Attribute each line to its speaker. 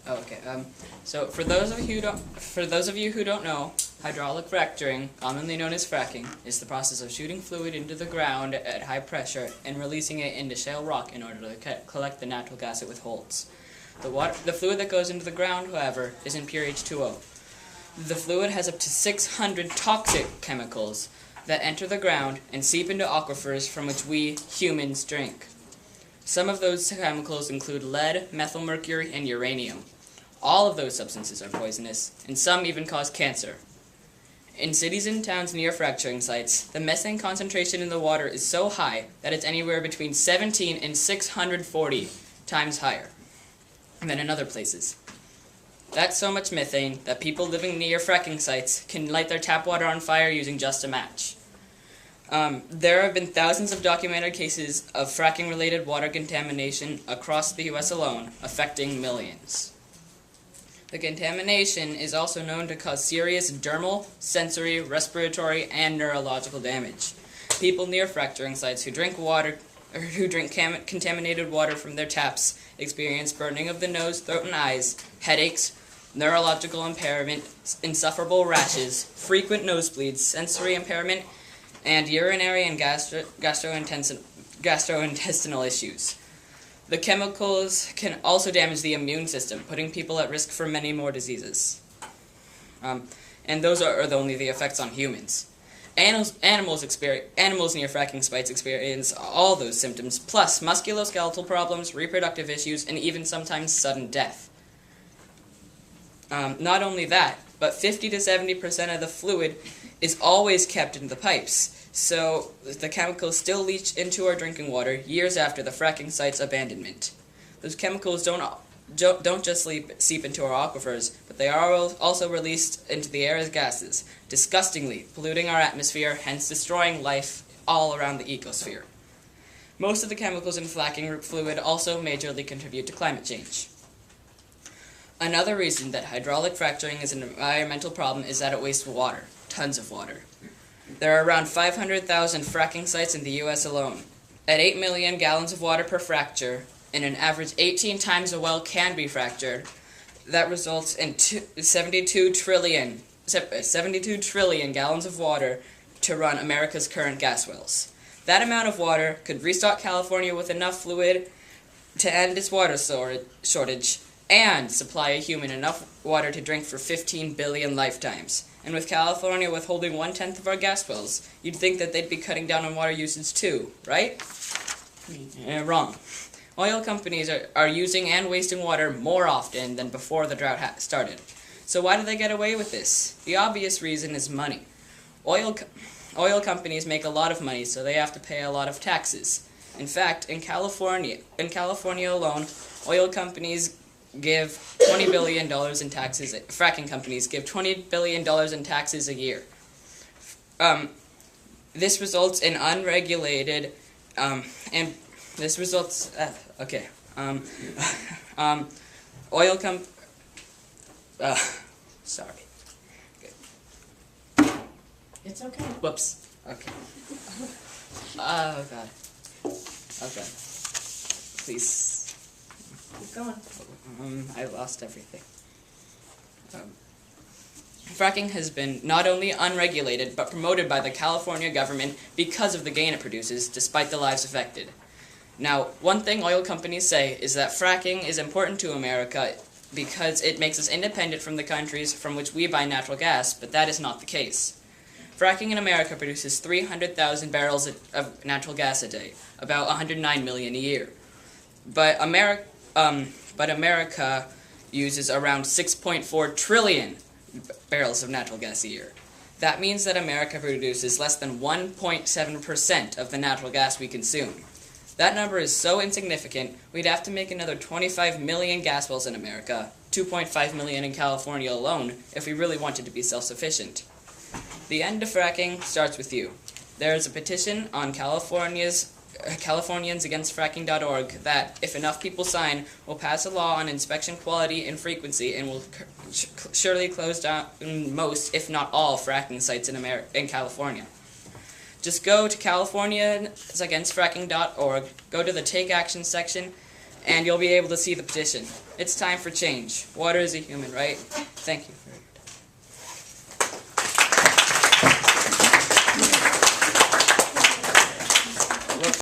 Speaker 1: Okay. So for those of you who don't know, hydraulic fracturing, commonly known as fracking, is the process of shooting fluid into the ground at high pressure and releasing it into shale rock in order to collect the natural gas it withholds. The fluid that goes into the ground, however, is in pure H2O. The fluid has up to 600 toxic chemicals that enter the ground and seep into aquifers from which we humans drink. Some of those chemicals include lead, methylmercury, and uranium. All of those substances are poisonous, and some even cause cancer. In cities and towns near fracturing sites, the methane concentration in the water is so high that it's anywhere between 17 and 640 times higher than in other places. That's so much methane that people living near fracking sites can light their tap water on fire using just a match. There have been thousands of documented cases of fracking-related water contamination across the U.S. alone, affecting millions. The contamination is also known to cause serious dermal, sensory, respiratory, and neurological damage. People near fracturing sites who drink contaminated water from their taps experience burning of the nose, throat, and eyes, headaches, neurological impairment, insufferable rashes, frequent nosebleeds, sensory impairment, and urinary and gastrointestinal issues. The chemicals can also damage the immune system, putting people at risk for many more diseases. And those are only the effects on humans. Animals near fracking sites experience all those symptoms, plus musculoskeletal problems, reproductive issues, and even sometimes sudden death. Not only that, but 50 to 70% of the fluid is always kept in the pipes, so the chemicals still leach into our drinking water years after the fracking site's abandonment. Those chemicals don't just seep into our aquifers, but they are also released into the air as gases, disgustingly polluting our atmosphere, hence destroying life all around the ecosphere. Most of the chemicals in fracking fluid also majorly contribute to climate change. Another reason that hydraulic fracturing is an environmental problem is that it wastes water, tons of water. There are around 500,000 fracking sites in the U.S. alone. At 8 million gallons of water per fracture, and an average 18 times a well can be fractured, that results in 72 trillion gallons of water to run America's current gas wells. That amount of water could restock California with enough fluid to end its water shortage and supply a human enough water to drink for 15 billion lifetimes. And with California withholding 1/10 of our gas wells, you'd think that they'd be cutting down on water usage too, right? Wrong. Oil companies are using and wasting water more often than before the drought started. So why do they get away with this? The obvious reason is money. Oil companies make a lot of money, so they have to pay a lot of taxes. In fact, in California alone, oil companies give $20 billion in taxes. Fracking companies give $20 billion in taxes a year. This results in unregulated, sorry. Good.
Speaker 2: It's okay.
Speaker 1: Whoops. Okay. Oh, God. Okay. Please.
Speaker 2: Keep going.
Speaker 1: I lost everything. Fracking has been not only unregulated, but promoted by the California government because of the gain it produces, despite the lives affected. Now, one thing oil companies say is that fracking is important to America because it makes us independent from the countries from which we buy natural gas, but that is not the case. Fracking in America produces 300,000 barrels of natural gas a day, about 109 million a year. But America uses around 6.4 trillion barrels of natural gas a year. That means that America produces less than 1.7% of the natural gas we consume. That number is so insignificant, we'd have to make another 25 million gas wells in America, 2.5 million in California alone, if we really wanted to be self-sufficient. The end of fracking starts with you. There is a petition on CaliforniansAgainstFracking.org that, if enough people sign, will pass a law on inspection quality and frequency and will surely close down most, if not all, fracking sites in California. Just go to CaliforniansAgainstFracking.org, go to the Take Action section, and you'll be able to see the petition. It's time for change. Water is a human right. Thank you for